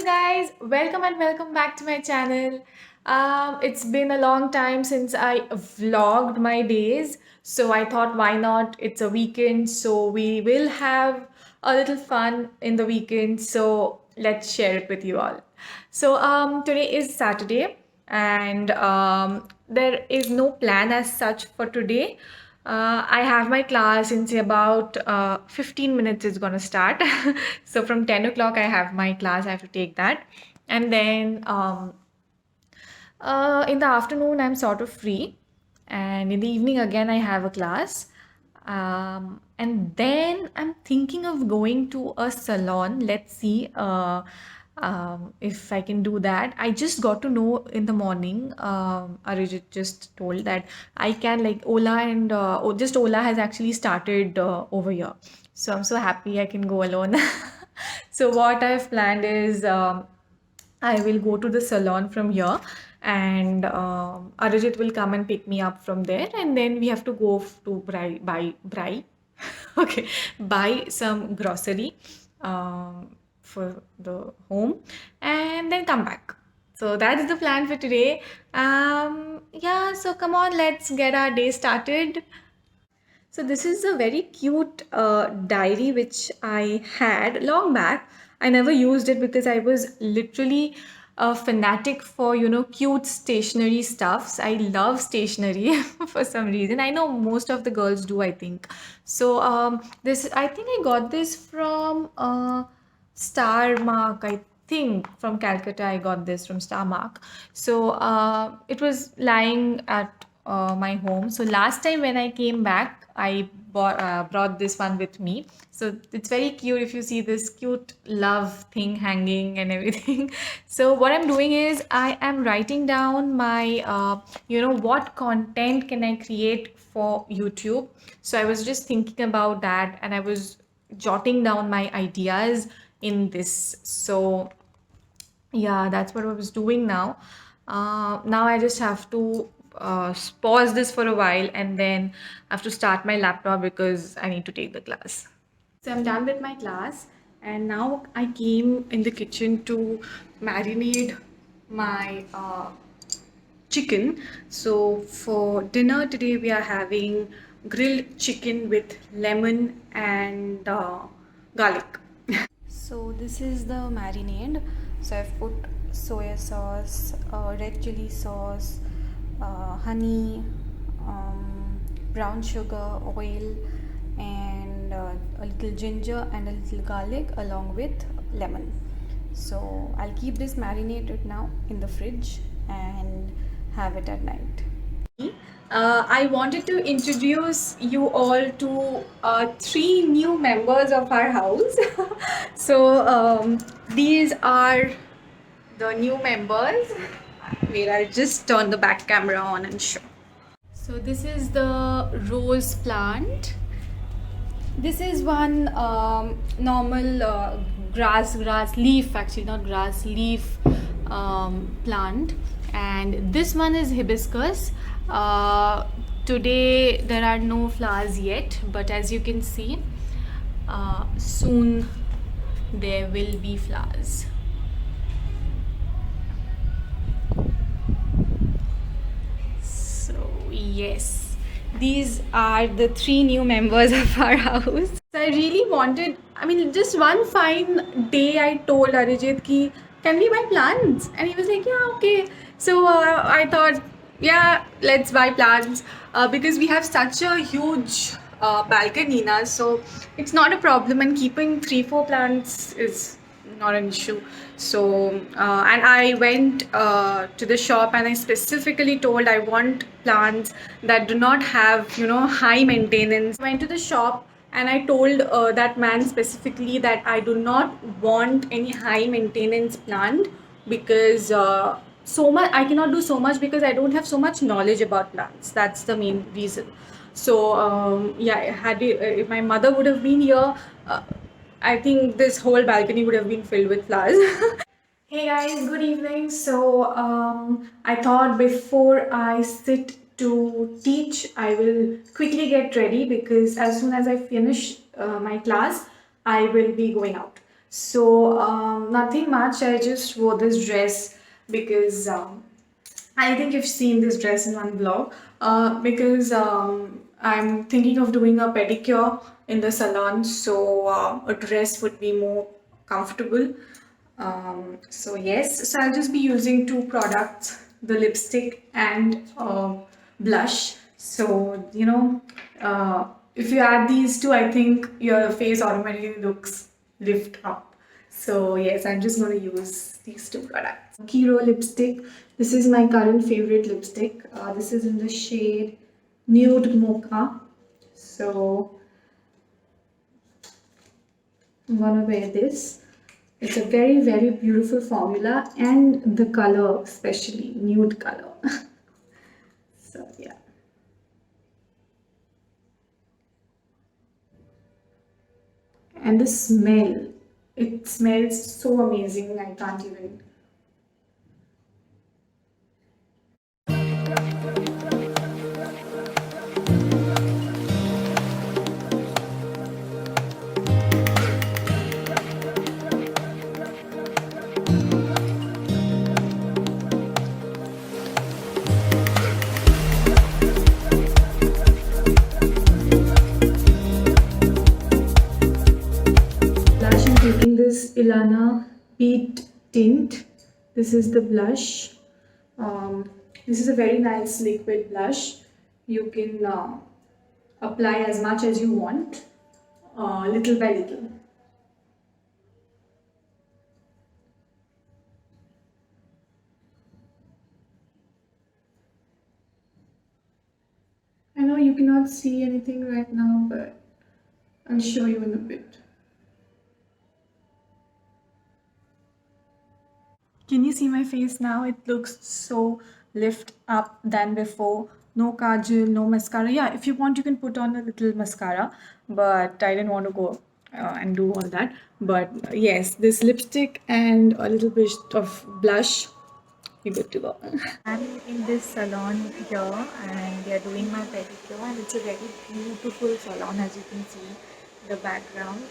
Guys, welcome and welcome back to my channel. It's been a long time since I vlogged my days, so I thought why not? It's a weekend, so we will have a little fun in the weekend. So let's share it with you all. Today is Saturday, and there is no plan as such for today. I have my class in say about 15 minutes is gonna start. So from 10 o'clock I have my class, I have to take that. And then in the afternoon I'm sort of free. And in the evening again I have a class. And then I'm thinking of going to a salon. Let's see if I can do that. I just got to know in the morning. Arijit just told that I can like Ola and just Ola has actually started over here. So I'm so happy I can go alone. So what I've planned is I will go to the salon from here, and Arijit will come and pick me up from there, and then we have to go to buy okay, buy some grocery for the home, and then come back. So that's the plan for today. Yeah, so come on, let's get our day started. So this is a very cute diary which I had long back. I never used it because I was literally a fanatic for cute stationery stuffs. I love stationery for some reason. I know most of the girls do. I think so. This I think I got this from Star Mark. I think from Calcutta. I got this from Star Mark. So it was lying at my home. So last time when I came back, I brought this one with me. So it's very cute if you see this cute love thing hanging and everything. So what I'm doing is I am writing down my, what content can I create for YouTube. So I was just thinking about that and I was jotting down my ideas in this. So yeah, that's what I was doing now. Now I just have to pause this for a while and then I have to start my laptop because I need to take the class. So I'm done with my class and now I came in the kitchen to marinate my chicken. So for dinner today we are having grilled chicken with lemon and garlic. So this is the marinade. So I've put soya sauce, red chili sauce, honey, brown sugar, oil, and a little ginger and a little garlic along with lemon. So I'll keep this marinated now in the fridge and have it at night. I wanted to introduce you all to three new members of our house. These are the new members. Wait, I'll just turn the back camera on and show. So this is the rose plant. This is one normal grass leaf, actually not grass leaf plant, and this one is hibiscus. Today there are no flowers yet, but as you can see, soon there will be flowers. So yes, these are the three new members of our house. So I really wanted, I mean, just one fine day I told Arijit ki, can we buy plants? And he was like, yeah, okay. So I thought, yeah, let's buy plants because we have such a huge balcony now. So it's not a problem, and keeping 3-4 plants is not an issue. So, and I went to the shop and I specifically told I want plants that do not have, high maintenance. I went to the shop and I told that man specifically that I do not want any high maintenance plant because so much I cannot do so much because I don't have so much knowledge about plants. That's the main reason. So yeah, if my mother would have been here, I think this whole balcony would have been filled with flowers. Hey guys, good evening. So I thought before I sit to teach, I will quickly get ready because as soon as I finish my class, I will be going out. So nothing much. I just wore this dress because I think you've seen this dress in one vlog. Because I'm thinking of doing a pedicure in the salon, so a dress would be more comfortable. So yes, so I'll just be using two products, the lipstick and blush. So if you add these two, I think your face automatically looks lift up. So yes, I'm just going to use these two products. Kiro lipstick. This is my current favorite lipstick. This is in the shade Nude Mocha. So I'm gonna wear this. It's a very, very beautiful formula, and the color, especially nude color. So yeah. And the smell, it smells so amazing. I can't even. Blush, I'm taking this Ilana Peat Tint. This is the blush. This is a very nice liquid blush. You can apply as much as you want, little by little. I know you cannot see anything right now, but I'll show you in a bit. Can you see my face now? It looks so lift up than before. No kajal, no mascara. Yeah, if you want, you can put on a little mascara, but I didn't want to go and do all that. But yes, this lipstick and a little bit of blush, you're good to go. I'm in this salon here and they are doing my pedicure, and it's a very beautiful salon, as you can see the background.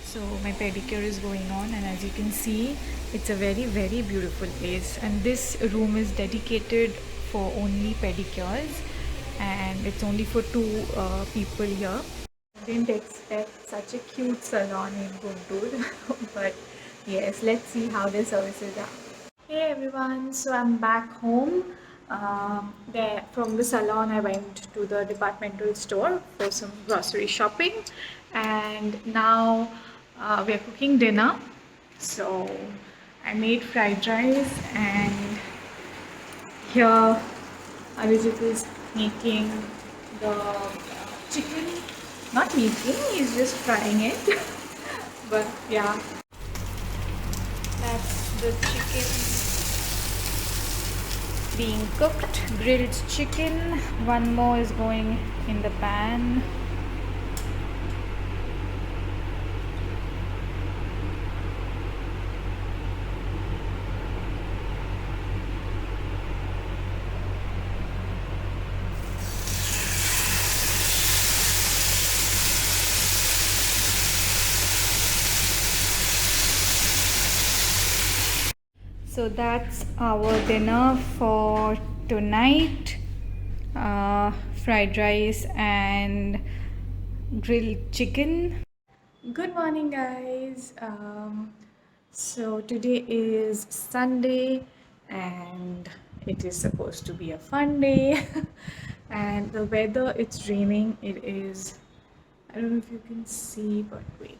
So my pedicure is going on, and as you can see, it's a very, very beautiful place, and this room is dedicated for only pedicures, and it's only for two people here. I didn't expect such a cute salon in Guntur, but yes, let's see how their services are. Hey everyone, so I'm back home. There from the salon, I went to the departmental store for some grocery shopping, and now we are cooking dinner. So I made fried rice, and here Arijit is making the chicken. Not making, he's just frying it. But yeah, that's the chicken being cooked. Grilled chicken, one more is going in the pan. So that's our dinner for tonight. Fried rice and grilled chicken. Good morning, guys. So today is Sunday, and it is supposed to be a fun day. And the weather, it's raining. It is, I don't know if you can see, but wait.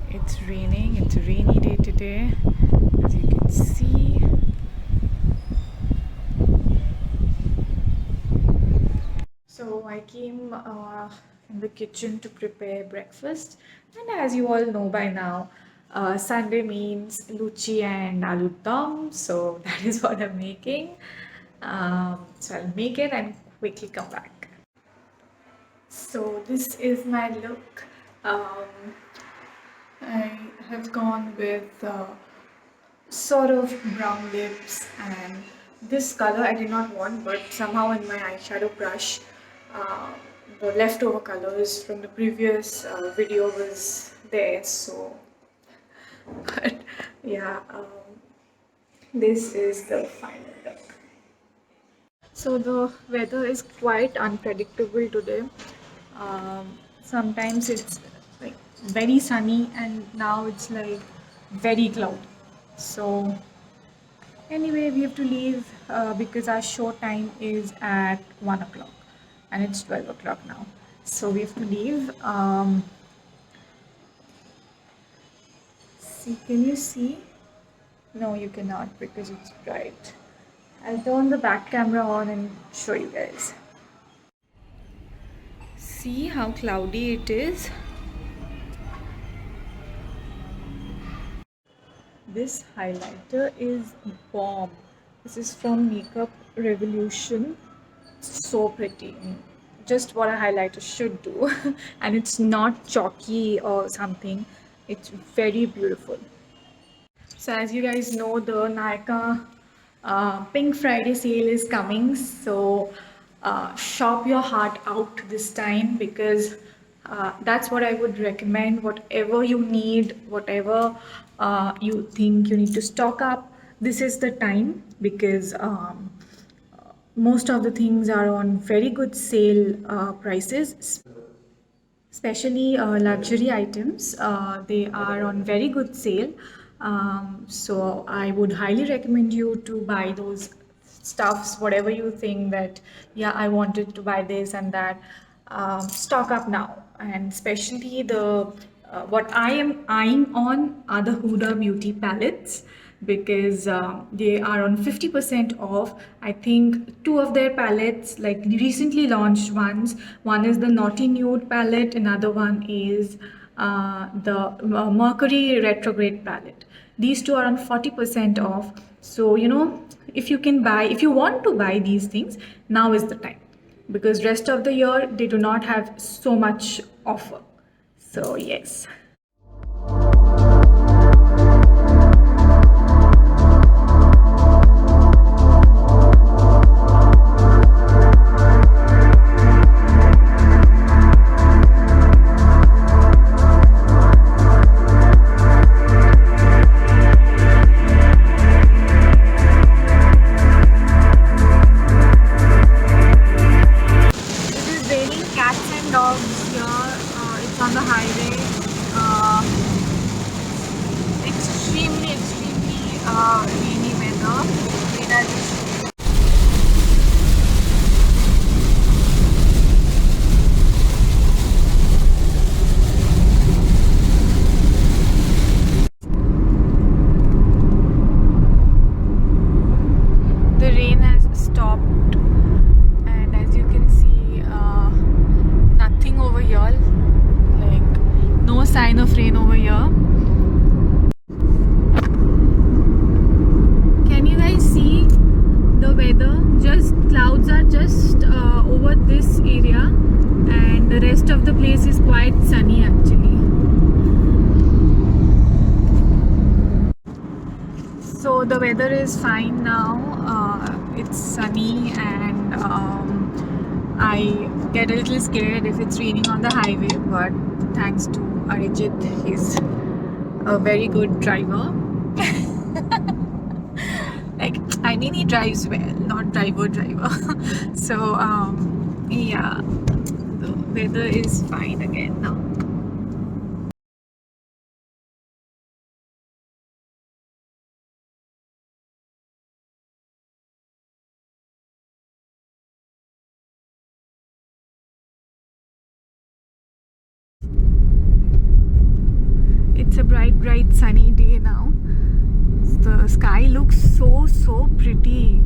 It's raining. It's a rainy day today, as you can see. So I came in the kitchen to prepare breakfast, and as you all know by now, Sunday means luchi and aloo dum. So that is what I'm making. So I'll make it and quickly come back. So this is my look. I have gone with sort of brown lips, and this color I did not want, but somehow in my eyeshadow brush, uh, the leftover colors from the previous video was there. So, but yeah, this is the final look. So the weather is quite unpredictable today. Sometimes it's like very sunny, and now it's like very cloudy. So anyway, we have to leave because our show time is at 1 o'clock, and it's 12 o'clock now. So we have to leave. See, can you see? No, you cannot because it's bright. I'll turn the back camera on and show you guys. See how cloudy it is? This highlighter is bomb. This is from Makeup Revolution. So pretty. Just what a highlighter should do. And it's not chalky or something. It's very beautiful. So as you guys know, the Nykaa Pink Friday sale is coming. So shop your heart out this time, because that's what I would recommend. Whatever you need, whatever you think you need to stock up, this is the time, because most of the things are on very good sale prices, especially luxury items. They are on very good sale. So I would highly recommend you to buy those stuffs, whatever you think that, yeah, I wanted to buy this and that. Stock up now. And especially the what I am eyeing on are the Huda Beauty palettes, because they are on 50% off. I think two of their palettes, like recently launched ones, one is the Naughty Nude palette, another one is the Mercury Retrograde palette. These two are on 40% off. So, if you can buy, if you want to buy these things, now is the time, because rest of the year they do not have so much offer. So, yes. On the highway, extremely rainy weather. The rain has stopped, and as you can see, nothing over here. No sign of rain over here. Can you guys see the weather? Just clouds are just over this area, and the rest of the place is quite sunny actually. So the weather is fine now. It's sunny, and I get a little scared if it's raining on the highway, but thanks to Arijit, he's a very good driver. He drives well, not driver. So yeah, the weather is fine again now. It's a bright sunny day now. The sky looks so pretty.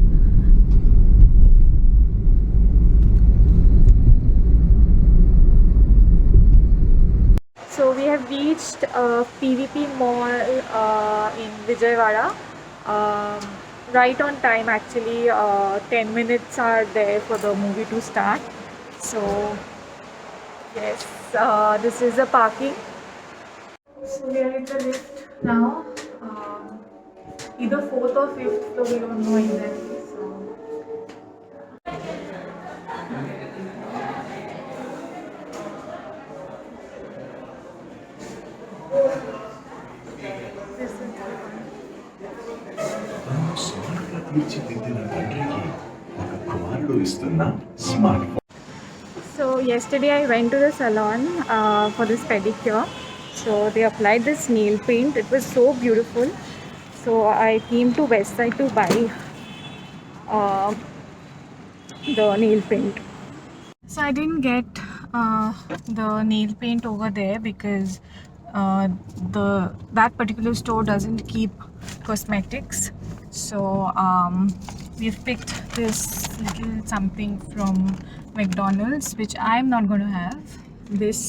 So we have reached PVP Mall in Vijayawada. Right on time actually. 10 minutes are there for the movie to start. So yes, this is the parking. So we are in the lift now. Either 4th or 5th floor, we don't know exactly. So తీర్చిదిద్దిన తండ్రికి ఒక కుమారుడు ఇస్తున్న smart phone. So yesterday I went to the salon for this pedicure. So they applied this nail paint. It was so beautiful. So I came to Westside to buy uh, the nail paint. So I didn't get the nail paint over there because the that particular store doesn't keep cosmetics. So we've picked this little something from McDonald's, which I'm not going to have. This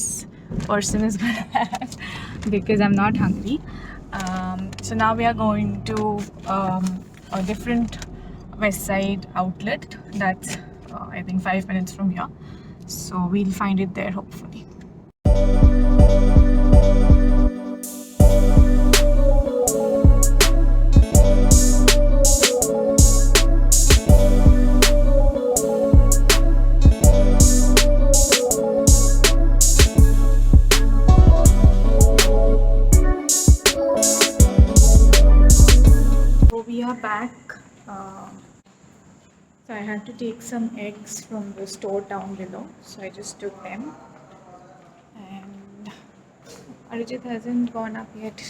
person is going to have because I'm not hungry. So now we are going to a different West Side outlet that's I think 5 minutes from here. So we'll find it there hopefully. So we are back. So I had to take some eggs from the store down below. So I just took them. And Arijit hasn't gone up yet.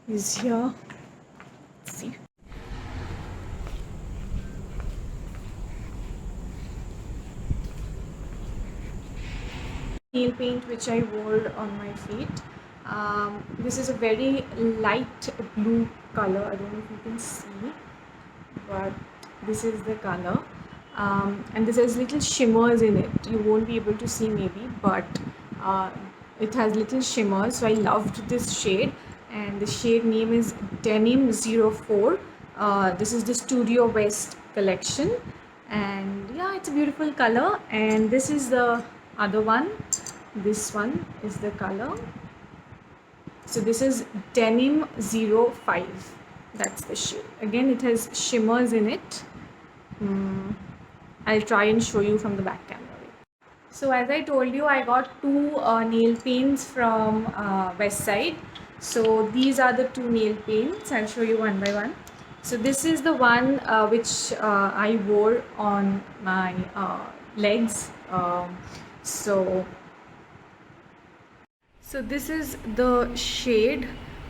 He's here. Let's see. Nail paint which I wore on my feet. This is a very light blue color. I don't know if you can see, but this is the color. And this has little shimmers in it. You won't be able to see maybe, but it has little shimmers. So I loved this shade, and the shade name is Denim 04. This is the Studio West collection, and yeah, it's a beautiful color. And this is the other one. This one is the color. So this is Denim 05. That's the shade. Again, it has shimmers in it. I'll try and show you from the back camera. So as I told you, I got two nail paints from West Side. So these are the two nail paints. I'll show you one by one. So this is the one which I wore on my legs. So this is the shade.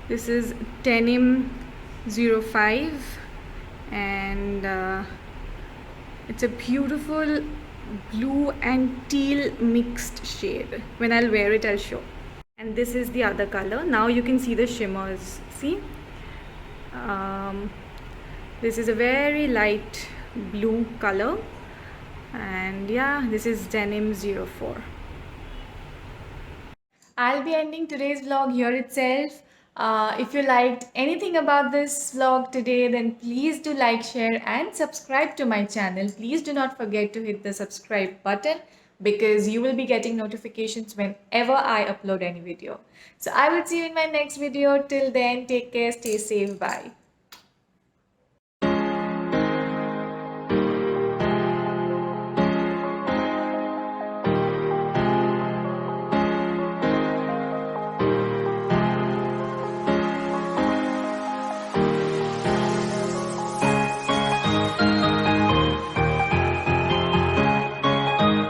This is Denim 05, and it's a beautiful blue and teal mixed shade. When I'll wear it, I'll show. And this is the other color. Now you can see the shimmers. See? This is a very light blue color. And yeah, this is Denim 04. I'll be ending today's vlog here itself. If you liked anything about this vlog today, then please do like, share and subscribe to my channel. Please do not forget to hit the subscribe button because you will be getting notifications whenever I upload any video. So I will see you in my next video. Till then, take care, stay safe, bye.